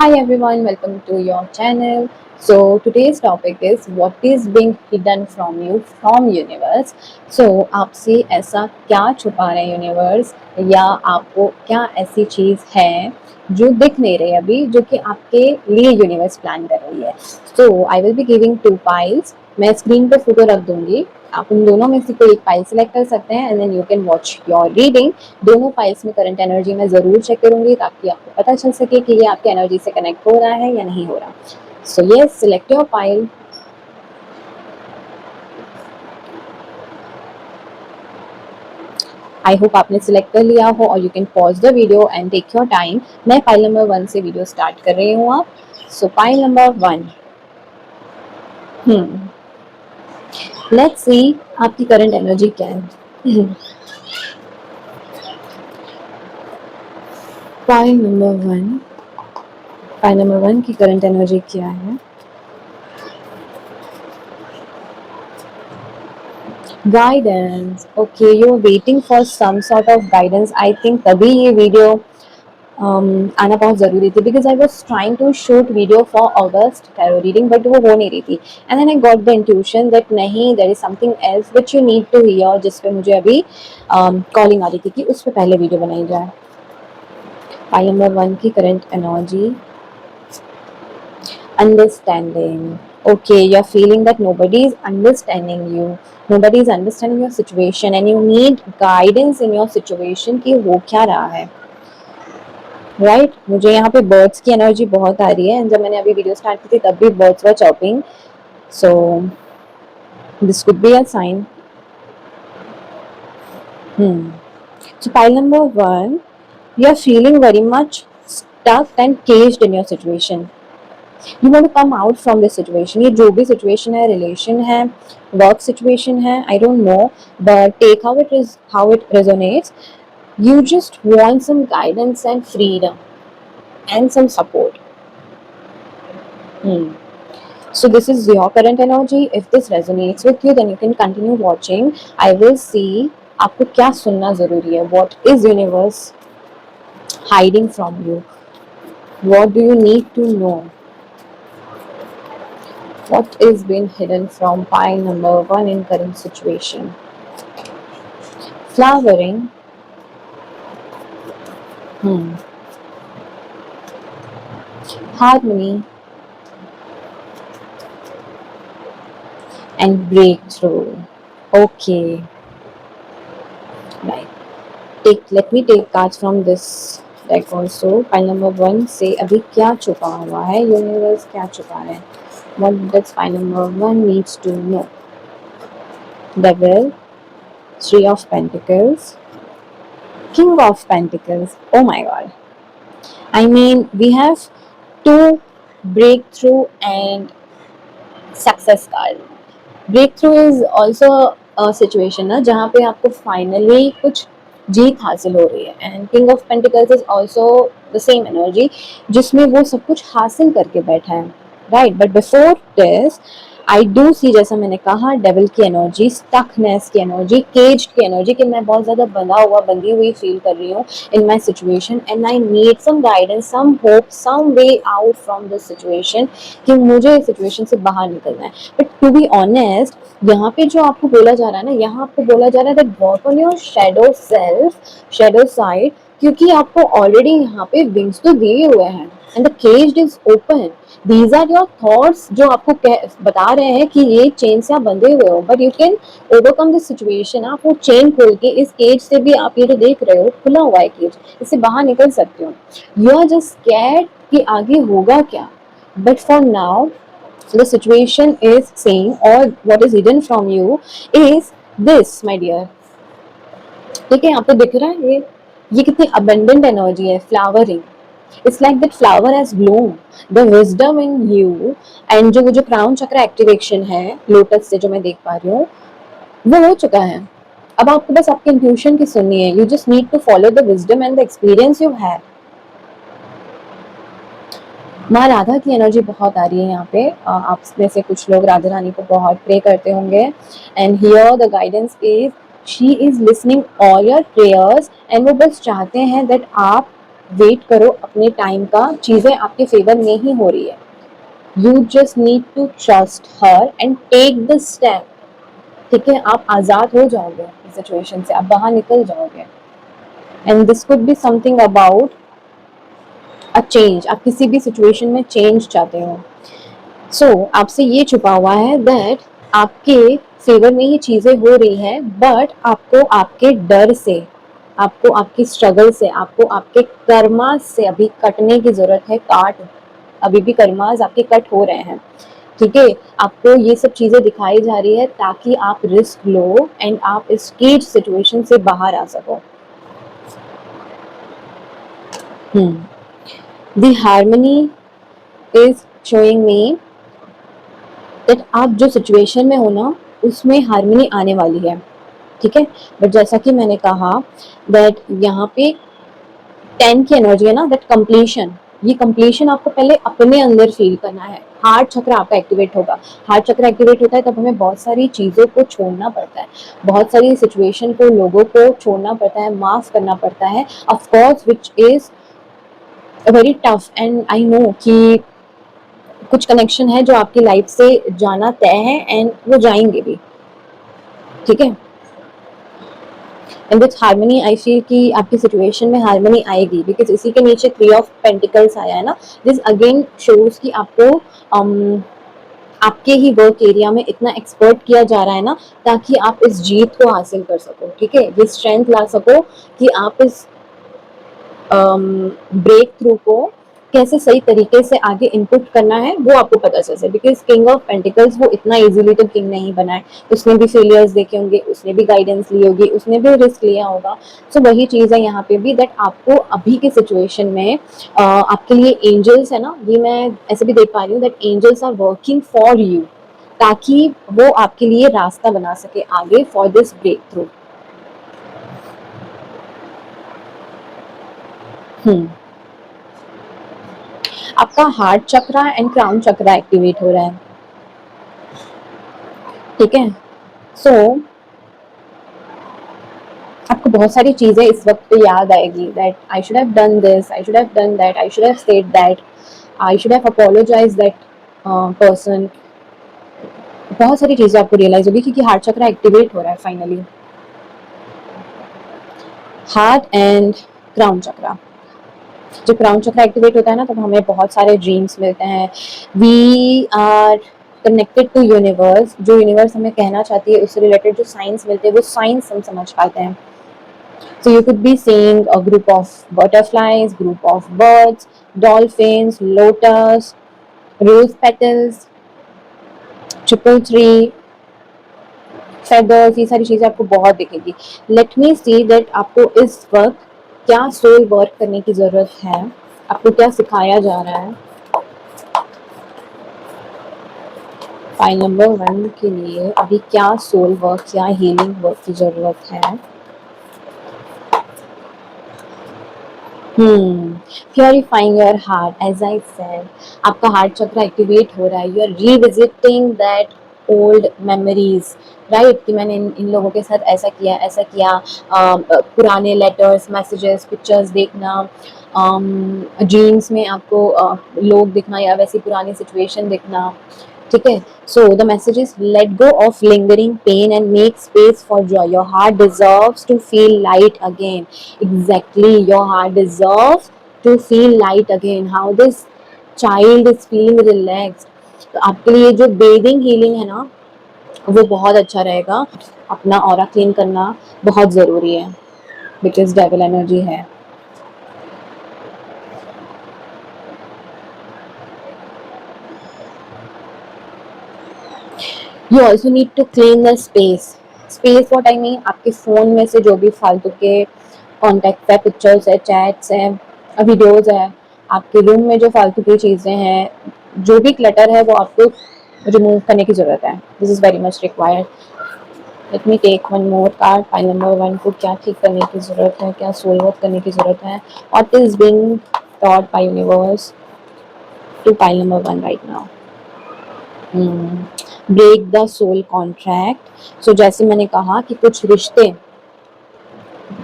Hi everyone, welcome to your channel. So today's topic is what is being hidden from you from universe. So आपसे ऐसा क्या छुपा रहे हैं universe या आपको क्या ऐसी चीज़ है जो दिख नहीं रही अभी जो कि आपके लिए यूनिवर्स प्लान कर रही है. So I will be giving two piles. मैं स्क्रीन पे फोटो रख दूंगी. आप उन दोनों में से कोई एक फाइल सिलेक्ट कर सकते हैं and then you can watch your reading. दोनों फाइल्स में करंट एनर्जी मैं ज़रूर चेक करूंगी ताकि आपको पता चल सके कि ये आपके एनर्जी से कनेक्ट हो रहा है या नहीं हो रहा. So yes, select your file. I hope आपने सिलेक्ट कर लिया हो और you can pause the video and take your time. मैं फाइल नंबर 1 से वीडियो स्टार्ट कर रही हूँ. आप so file number 1. Let's see आपकी करंट एनर्जी क्या है. फाइल नंबर 1 की करंट एनर्जी क्या है. Guidance. Okay, you're waiting for some sort of guidance. I think तभी ये वीडियो आना बहुत ज़रूरी थी because I was trying to shoot video for August tarot reading but वो हो नहीं रही थी. And then I got the intuition that नहीं, there is something else which you need to hear, जिस पे मुझे अभी कॉलिंग आ रही थी कि उस पे पहले वीडियो बनाई जाए. फाइल नंबर 1 की current energy. Understanding. Okay, you're feeling that nobody is understanding you, nobody is understanding your situation and you need guidance in your situation कि हो क्या रहा है. राइट मुझे यहाँ पे बर्ड्स की एनर्जी बहुत आ रही है एंड जब मैंने अभी वीडियो स्टार्ट की थी तब भी birds were chopping. So this could be a sign. So file number 1, you are feeling very much stuck and caged in your situation. You want to come out from this situation. ये जो भी situation है, relation है, work situation है, I don't know, but take how it resonates. You just want some guidance and freedom and some support. So this is your current energy. If this resonates with you, then you can continue watching. I will see आपको क्या सुनना जरूरी है. What is universe hiding from you? What do you need to know? What is being hidden from pile number 1 in current situation? Flowering. Harmony and breakthrough. Okay. Right. Let me take cards from this deck also. Pile number 1 से अभी क्या छुपा हुआ है, universe क्या छुपा है. What does pile number 1 needs to know? Devil, 3 of Pentacles, King of Pentacles. Oh my God. I mean, we have 2 breakthrough and success card. Breakthrough is also a situation ना जहाँ पे आपको finally कुछ जीत हासिल हो रही है and king of pentacles is also the same energy जिसमें वो सब कुछ हासिल करके बैठा है. Right, but before this I do see, जैसा मैंने कहा, डेविल की एनर्जी, स्टकनेस की एनर्जी, केज की एनर्जी कि मैं बहुत ज़्यादा बंधी हुई फील कर रही हूँ in my situation and I need some guidance, some hope, some way out from this situation कि मुझे इस सिचुएशन से बाहर निकलना है. बट टू बी ऑनेस्ट, यहाँ पे जो आपको बोला जा रहा है ना, यहाँ आपको बोला जा रहा है that work on your shadow self, shadow side, क्योंकि आपको ऑलरेडी यहाँ पे विंग्स तो दिए हुए हैं and the cage is open. These are your thoughts जो आपको बता रहे हैं कि ये चेन से आप बंधे हुए हो but you can overcome this situation. आप वो चेन खोल के इस केज से भी, आप ये जो देख रहे हो खुला हुआ है केज, इससे बाहर निकल सकते हो. यू आर जस्ट स्कैर्ड कि आगे होगा क्या. But for now the situation is saying, or what is hidden from you is this, my dear. ठीक है, यहाँ पे दिख रहा है ये कितनी abundant energy है. flowering, it's like that flower has bloomed. the wisdom in you and जो crown chakra activation है lotus से जो मैं देख पा रही हूँ वो हो चुका है. अब आपको बस आपके intuition की सुननी है. you just need to follow the wisdom and the experience you have. माँ राधा की एनर्जी बहुत आ रही है यहाँ पे. आप में से कुछ लोग राधा रानी को बहुत प्रे करते होंगे and here the guidance is she is listening all your prayers and वो बस चाहते हैं दैट आप वेट करो अपने टाइम का, चीजें आपके फेवर में ही हो रही है. You just need to trust her and take the step. ठीक है, आप आजाद हो जाओगे इस सिचुएशन से, आप बाहर निकल जाओगे. And this could be something about a change. आप किसी भी सिचुएशन में चेंज चाहते हो. आपसे ये छुपा हुआ है दैट आपके फेवर में ही चीजें हो रही है, बट आपको आपके डर से, आपको आपकी स्ट्रगल से, आपको आपके कर्मा से अभी कटने की जरूरत है. अभी भी कर्मास आपके कट हो रहे हैं. ठीक है, आपको ये सब चीजें दिखाई जा रही है ताकि आप रिस्क लो एंड आप इस केज सिचुएशन से बाहर आ सको. The harmony is showing me that आप जो सिचुएशन में हो ना, उसमें हार्मनी आने वाली है. ठीक है, बट जैसा कि मैंने कहा दैट यहाँ पे 10 की एनर्जी है ना, दैट कंप्लीशन. ये कंप्लीशन आपको पहले अपने अंदर फील करना है. हार्ट चक्र आपका एक्टिवेट होगा. हार्ट चक्र एक्टिवेट होता है तब हमें बहुत सारी चीजों को छोड़ना पड़ता है, बहुत सारी सिचुएशन को, लोगों को छोड़ना पड़ता है, माफ करना पड़ता है. Of course which is very tough and I know कि कुछ कनेक्शन है जो आपकी लाइफ से जाना तय है एंड वो जाएंगे भी. ठीक है, and with harmony I feel कि आपकी सिचुएशन में हार्मनी आएगी, बिकॉज इसी के नीचे 3 ऑफ पेंटिकल्स आया है ना. दिस अगेन शोज कि आपको आपके ही वर्क एरिया में इतना एक्सपर्ट किया जा रहा है ना, ताकि आप इस जीत को हासिल कर सको. ठीक है, ये स्ट्रेंथ ला सको कि आप इस ब्रेक थ्रू को कैसे सही तरीके से आगे इनपुट करना है वो आपको पता चल सके. बिकॉज किंग ऑफ पेंटिकल्स वो इतना इजीली तो किंग नहीं बना है. उसने भी फेलियर्स देखे होंगे, उसने भी गाइडेंस ली होगी, उसने भी रिस्क लिया होगा. वही चीज है यहाँ पे भी, दैट आपको अभी के सिचुएशन में आपके लिए एंजल्स है ना, ये मैं ऐसे भी देख पा रही हूँ that angels are working for you, ताकि वो आपके लिए रास्ता बना सके आगे फॉर दिस ब्रेक थ्रू. आपका heart chakra and crown chakra activate हो रहा है. ठीक है, सो आपको बहुत सारी चीजें इस वक्त पे याद आएगी that I should have done this, I should have done that, I should have said that, I should have apologise that person. बहुत सारी चीजें आपको रियलाइज होगी क्योंकि हार्ट चक्रा एक्टिवेट हो रहा है फाइनली. हार्ट एंड क्राउन चक्रा, जब क्राउन चक्र एक्टिवेट होता है ना, तब हमें बहुत सारे ड्रीम्स मिलते हैं. We are connected to universe. जो यूनिवर्स हमें कहना चाहती है उससे रिलेटेड जो साइंस मिलते हैं वो साइंस हम समझ पाते हैं. So you could be seeing a group of butterflies, group of birds, dolphins, lotus, rose petals, triple tree, feathers. ये सारी चीजें आपको बहुत दिखेगी. लेट मी सी दैट आपको इस वक्त क्या सोल वर्क करने की जरूरत है, आपको क्या सिखाया जा रहा है. फाइल नंबर 1 के लिए अभी क्या सोल वर्क या हीलिंग वर्क की जरूरत है. Purifying your heart. As I said, आपका हार्ट चक्र एक्टिवेट हो रहा है. You are revisiting that old memories, right, कि मैंने इन लोगों के साथ ऐसा किया, ऐसा किया. पुराने लेटर्स, मैसेजेस, पिक्चर्स देखना, ड्रीम्स में आपको लोग दिखना या वैसी पुरानी सिचुएशन दिखना. ठीक है, so the message is let go of lingering pain and make space for joy. Your heart deserves to feel light again. Exactly, your heart deserves to feel light again. How this child is feeling relaxed. तो आपके लिए जो bathing healing है ना, वो बहुत अच्छा रहेगा. अपना ऑरा क्लीन करना बहुत जरूरी है बिकॉज डेविल एनर्जी है. You also need to clean the space. Space what I mean, आपके फोन में से जो भी फालतू के कॉन्टेक्ट है, पिक्चर्स है, चैट्स है, वीडियोस है, आपके रूम में जो फालतू की चीजें हैं, जो भी क्लटर है वो आपको रिमूव करने की जरूरत है. This is very much required. Let me take one more card. File number 1 को क्या ठीक करने की जरूरत है, क्या सोल वर्क करने की जरूरत है, what is being taught by universe to pile number 1 right now. Break the soul contract. So जैसे मैंने कहा कि कुछ रिश्ते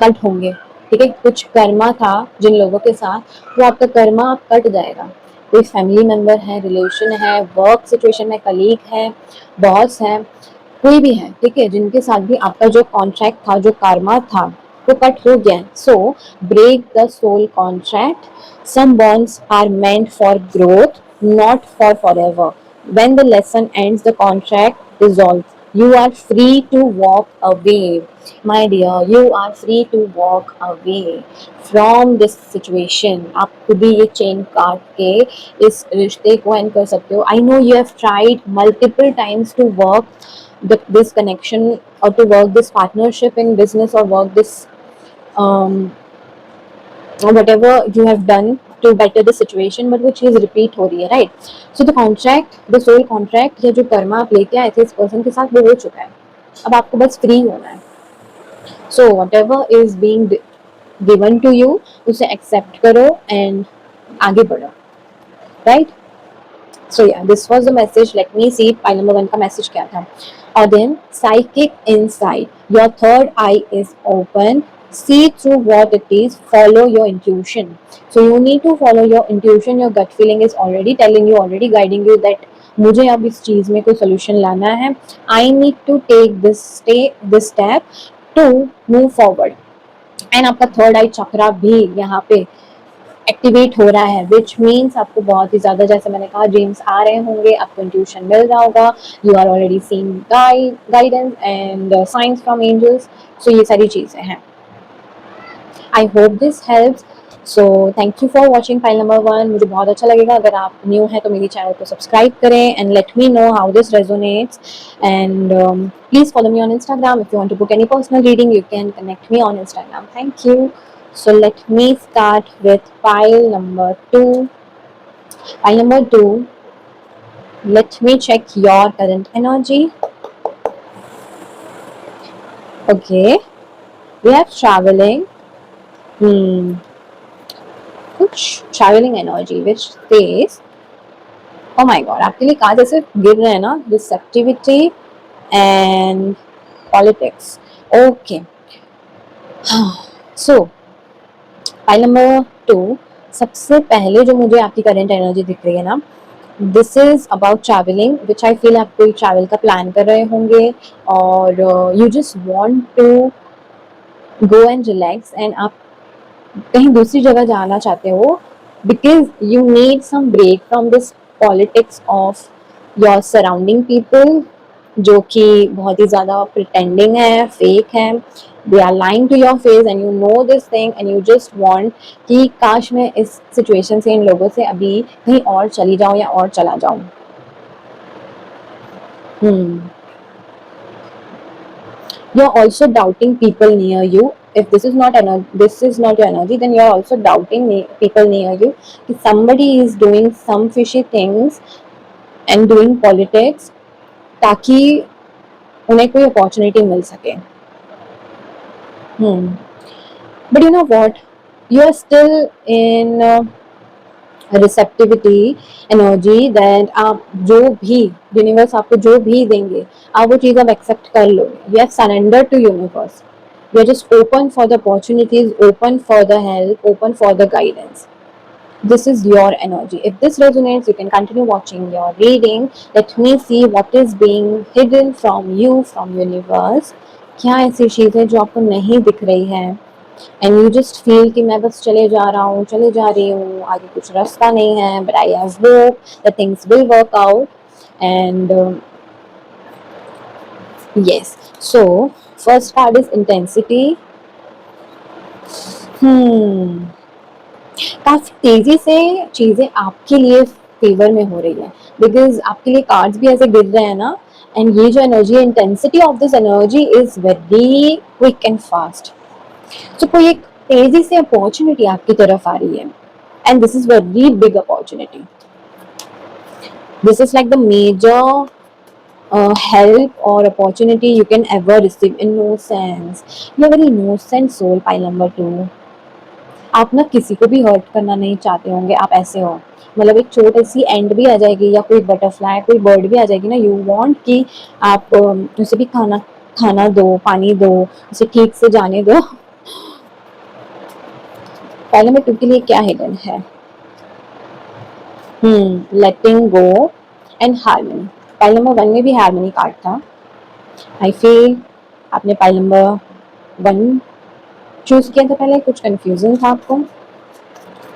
कट होंगे, ठीक है, कुछ कर्मा था जिन लोगों के साथ, वो आपका कर्मा अब कट जाएगा। कोई फैमिली मेंबर है, रिलेशन है, वर्क सिचुएशन में कलीग है, बॉस है, कोई भी है, ठीक है, जिनके साथ भी आपका जो कॉन्ट्रैक्ट था, जो कर्मा था, वो कट हो गया। So break the soul contract. Some bonds are meant for growth, not for forever. When the lesson ends, the contract dissolves. You are free to walk away. My dear, you are free to walk away from this situation. आप खुद ही ये chain काट के इस रिश्ते को and कर सकते हो. I know you have tried multiple times to work this connection, or to work this partnership in business, or work this um, whatever you have done to better the situation, but वो चीज़ repeat हो रही है, right. So the contract, the soul contract, या जो कर्मा आप लेके आए थे इस पर्सन के साथ, वो हो चुका है. अब आपको बस फ्री होना है. So whatever is being given to you, उसे एक्सेप्ट करो एंड आगे बढ़ो, right. So yeah, this was the message. Let me see pile number 1 का message क्या था. Again, psychic insight. Your third eye is open. See through what it is. Follow your intuition. So you need to follow your intuition. Your gut feeling is already telling you, already guiding you that मुझे अब इस चीज में कोई solution लाना है. I need to take this step to move forward. And आपका third आई चक्रा भी यहाँ पे एक्टिवेट हो रहा है, विच मीन्स आपको बहुत ही ज़्यादा, जैसे मैंने कहा, ड्रीम्स आ रहे होंगे, आपको इंट्यूशन मिल रहा होगा, you are already seeing guidance and signs from angels. So ये सारी चीज़ें हैं. I hope this helps. So thank you for watching pile number 1. मुझे बहुत अच्छा लगेगा अगर आप न्यू हैं तो मेरी चैनल को सब्सक्राइब करें and let me know how this resonates. And please follow me on Instagram. If you want to book any personal reading, you can connect me on Instagram. Thank you. So let me start with pile number 2. Pile number 2, let me check your current energy. Okay, we have traveling. कुछ traveling energy which says, oh my god, आपके लिए card ऐसे गिर रहे हैं ना, receptivity and politics. Okay. So pile number 2, सबसे पहले जो मुझे आपकी करंट एनर्जी दिख रही है ना, this is about travelling, which I feel आप कोई ट्रैवल का प्लान कर रहे होंगे और you just want to go and relax, and आप कहीं दूसरी जगह जाना चाहते हो because you need some break from this politics of your surrounding people, जो कि बहुत ही ज़्यादा प्रिटेंडिंग है, फेक है. They are lying to your face and you know this thing and you just want कि काश मैं इस सिचुएशन से, इन लोगों से अभी कहीं और चली जाऊं या और चला जाऊं. You are also doubting people near you. If this is not your energy, then you are also doubting people near you. If somebody is doing some fishy things and doing politics, ताकि उन्हें कोई opportunity मिल सके. But you know what? You are still in receptivity energy, that आप जो भी universe आपको जो भी देंगे, आप वो चीज़ आप एक्सेप्ट कर लोगे. You have surrender to universe. You are just open for the opportunities, open for the help, open for the guidance. This is your energy. If this resonates, you can continue watching your reading. Let me see what is being hidden from you, from universe. क्या ऐसी चीज़ें जो आपको नहीं दिख रही है and you just feel कि मैं बस चले जा रहा हूँ, चले जा रही हूँ, आगे कुछ रास्ता नहीं है, but I have hope that things will work out. And yes, so first part is intensity. काफी तेजी से चीजें आपके लिए फेवर में हो रही है, बिकॉज आपके लिए कार्ड्स भी ऐसे गिर रहे हैं ना, एंड ये जो energy, intensity of this energy is very quick and fast. तो कोई एक तेजी से अपॉर्चुनिटी आपकी तरफ आ रही है, and this is very big opportunity. This is like the major help or opportunity you can ever receive. Innocence. You're a very innocent soul, pile number 2. आप ना किसी को भी हर्ट करना नहीं चाहते होंगे, आप ऐसे हो, मतलब एक छोटी सी एंड भी आ जाएगी या कोई बटरफ्लाई, कोई बर्ड भी आ जाएगी ना, यू वांट कि आप उसे भी खाना दो, पानी दो, उसे ठीक से जाने दो. पाइल नंबर 2 के लिए क्या हिडन है? Letting go and harmony. Pile number 1 में भी हार्मनी कार्ड था। आई फील आपने पाइल नंबर 1 चूज किया था पहले, कुछ कंफ्यूजन था आपको।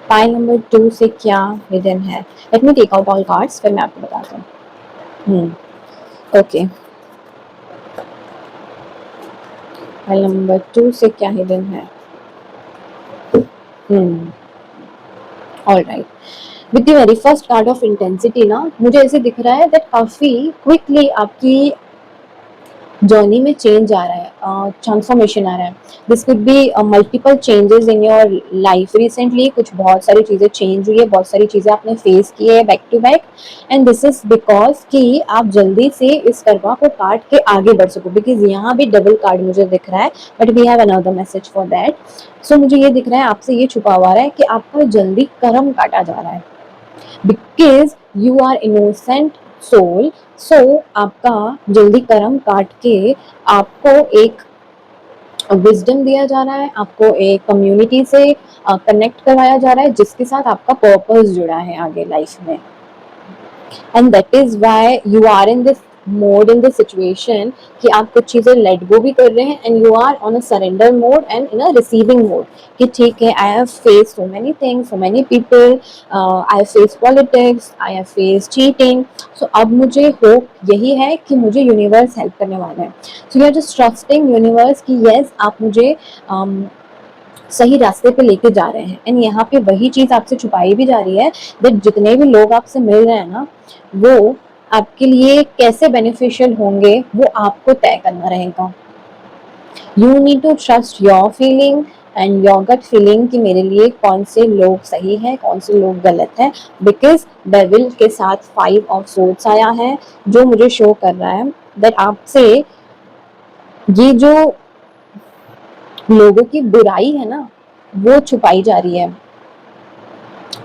पाइल नंबर 2 से क्या हिडन है? Let me take out all cards, फिर मैं आपको बताता हूँ। ओके, पाइल नंबर 2 से क्या हिडन है? All right, with the very first card of intensity ना, मुझे ऐसे दिख रहा है दैट काफी क्विकली आपकी जर्नी में चेंज आ रहा है, ट्रांसफॉर्मेशन आ रहा है। This could be multiple changes in your life. Recently कुछ बहुत सारी चीज़ें चेंज हुई है, बहुत सारी चीज़ें आपने फेस की है back to back, and this is because कि आप जल्दी से इस करवा को काट के आगे बढ़ सको। बिकॉज यहाँ भी डबल कार्ड मुझे दिख रहा है, but we have another message for that. So मुझे ये दिख रहा है, आपसे ये छुपा हुआ है कि आपका जल्दी कर्म काटा जा रहा है, because you are innocent soul. So आपका जल्दी कर्म काट के आपको एक विजडम दिया जा रहा है, आपको एक कम्युनिटी से कनेक्ट करवाया जा रहा है जिसके साथ आपका पर्पस जुड़ा है आगे लाइफ में। And that is why you are in this mode, in this situation कि आप कुछ चीजें लेट गो भी कर रहे हैं, and you are on a surrender mode and in a receiving mode कि ठीक है, I have face so many things, so many people, I have face politics, I have face cheating. So अब मुझे hope यही है कि मुझे universe help करने वाला है। So you are just trusting universe कि यस, आप मुझे सही रास्ते पे लेके जा रहे हैं। एंड यहाँ पे वही चीज आपसे छुपाई भी जा रही है दैट जितने भी लोग आपसे मिल रहे हैं ना, वो आपके लिए कैसे बेनिफिशियल होंगे वो आपको तय करना रहेगा। You need to trust your feeling and your gut feeling कि मेरे लिए कौन से लोग सही है, कौन से लोग गलत है। बिकॉज डेविल के साथ 5 ऑफ सोर्ड्स आया है, जो मुझे शो कर रहा है दैट आपसे ये जो लोगों की बुराई है ना, वो छुपाई जा रही है,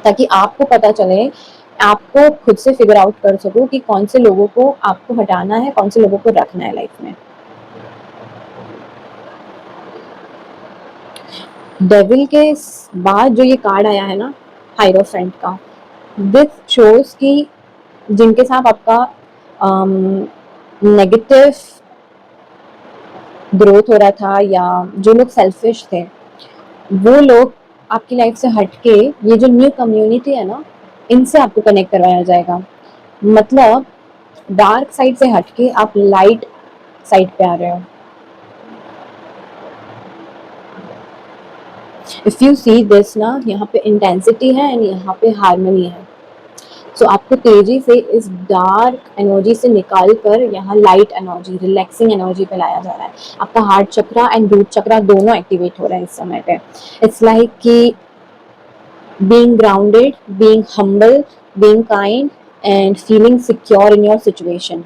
ताकि आपको पता चले, आपको खुद से फिगर आउट कर सको कि कौन से लोगों को आपको हटाना है, कौन से लोगों को रखना है लाइफ में। डेविल के बाद जो ये कार्ड आया है ना, हायरोफेंट का, दिस शोज कि जिनके साथ आपका नेगेटिव ग्रोथ हो रहा था, या जो लोग सेल्फिश थे, वो लोग आपकी लाइफ से हटके ये जो न्यू कम्युनिटी है ना, इनसे आपको कनेक्ट करवाया जाएगा। मतलब डार्क साइड से हटके आप लाइट साइड पे आ रहे हो। इफ यू सी दिस ना, यहाँ पे इंटेंसिटी है एंड यहाँ पे हार्मनी है। सो आपको तेजी से इस डार्क एनर्जी से निकाल कर यहाँ लाइट एनर्जी, रिलैक्सिंग एनर्जी पे लाया जा रहा है। आपका हार्ट चक्रा एंड रूट चक्रा दोनों एक्टिवेट हो रहा है इस समय पे। इट्स लाइक कि being grounded, being humble, being kind and feeling secure in your situation.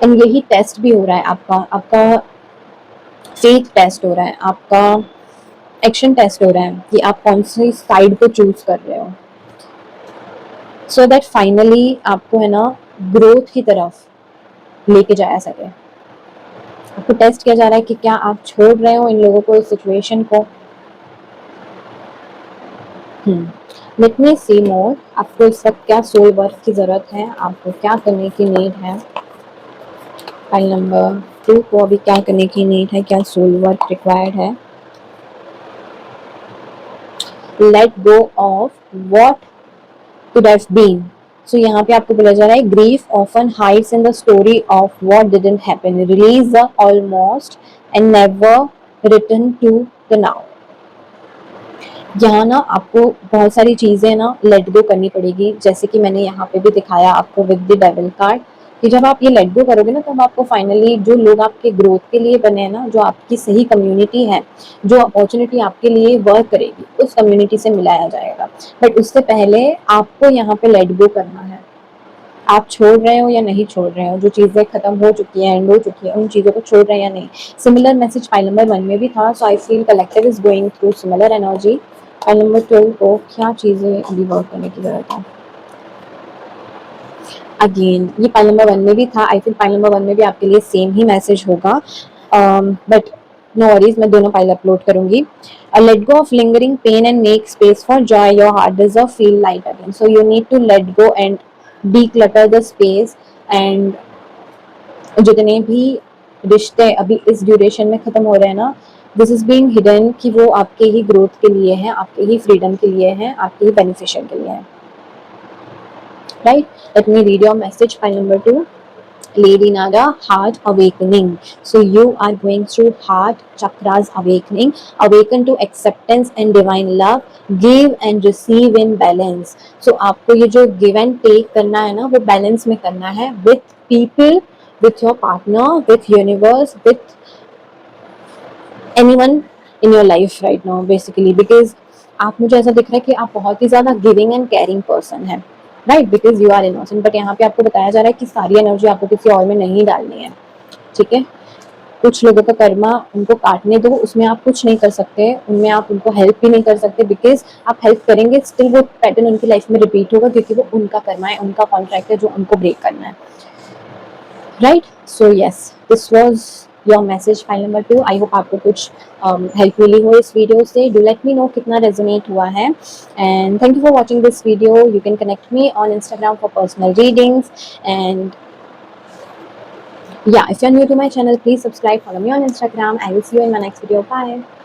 And यही टेस्ट भी हो रहा है आपका, आपका फेथ टेस्ट हो रहा है, आपका एक्शन टेस्ट हो रहा है कि आप कौन सी साइड को चूज कर रहे हो, सो दैट फाइनली आपको है ना ग्रोथ की तरफ लेके जाया सके। आपको टेस्ट किया जा रहा है कि क्या आप छोड़ रहे हो इन लोगों को, इस सिचुएशन को। लेट मी सी मोर, आपको इस वक्त क्या सोल वर्क की जरूरत है, आपको क्या करने की नीड है। फाइल नंबर 2 को अभी क्या करने की नीड है, क्या सोल वर्क रिक्वायर्ड है। Let go of what could have been. So यहाँ पे आपको बोला जा रहा है grief often hides in the story of what didn't happen, release the almost and never return to the now. यहाँ ना आपको बहुत सारी चीजें ना लेट गो करनी पड़ेगी, जैसे कि मैंने यहाँ पे भी दिखाया आपको विद द डेविल कार्ड, कि जब आप ये लेट गो करोगे ना, तब आपको फाइनली जो लोग आपके ग्रोथ के लिए बने हैं ना, जो आपकी सही कम्युनिटी है, जो अपॉर्चुनिटी आपके लिए वर्क करेगी, उस कम्युनिटी से मिलाया जाएगा। बट उससे पहले आपको यहाँ पे लेट गो करना है। आप छोड़ रहे हो या नहीं छोड़ रहे हो, जो चीजें खत्म हो चुकी है, एंड हो चुकी है, उन चीजों को छोड़ रहे हैं या नहीं। सिमिलर मैसेज फाइल नंबर 1 में भी था, so I feel collective is going through similar energy. Pile number 12 को क्या चीजें अभी वर्क करने की जरूरत है। अगेन ये फाइल नंबर 1 में भी था, आई फील फाइल नंबर 1 में भी आपके लिए सेम ही मैसेज होगा, बट नो वरीज, मैं दोनों फाइल अपलोड करूंगी. Let go of lingering pain and make space for joy, your heart deserve feel light again. So you need to let go and declutter the space. And जितने भी रिश्ते अभी इस duration में खत्म हो रहे हैं ना, दिस इज बीइंग हिडन कि वो आपके ही ग्रोथ के लिए हैं, आपके ही फ्रीडम के लिए हैं, आपके ही बेनिफिशियल के लिए हैं. Right, let me read your message. File number 2, Lady Nada, heart awakening. So you are going through heart chakras awakening. Awaken to acceptance and divine love. Give and receive in balance. So आपको ये जो give and take करना है ना, वो balance में करना है with people, with your partner, with universe, with anyone in your life right now basically. Because आप, मुझे ऐसा दिख रहा है कि आप बहुत ही ज़्यादा गिविंग एंड केयरिंग पर्सन है, right, because you are innocent. But यहाँ पे आपको बताया जा रहा है कि सारी एनर्जी आपको किसी और में नहीं डालनी है. ठीक है, कुछ लोगों का कर्मा उनको काटने दो, उसमें आप कुछ नहीं कर सकते, उनमें आप उनको हेल्प भी नहीं कर सकते. बिकॉज आप हेल्प करेंगे स्टिल वो पैटर्न उनकी लाइफ में रिपीट होगा, क्योंकि वो उनका कर्मा है, उनका कॉन्ट्रैक्ट है जो उनको ब्रेक करना है. Right, so yes, this was your message file number 2. I hope आपको कुछ हेल्प मिली हो इस वीडियो से. डू लेट मी नो कितना रेजोनेट हुआ है. And thank you for watching this video. You can connect me on Instagram for personal readings. And yeah, if you're new to my channel, please subscribe, follow me on Instagram. I will see you in my next video. Bye.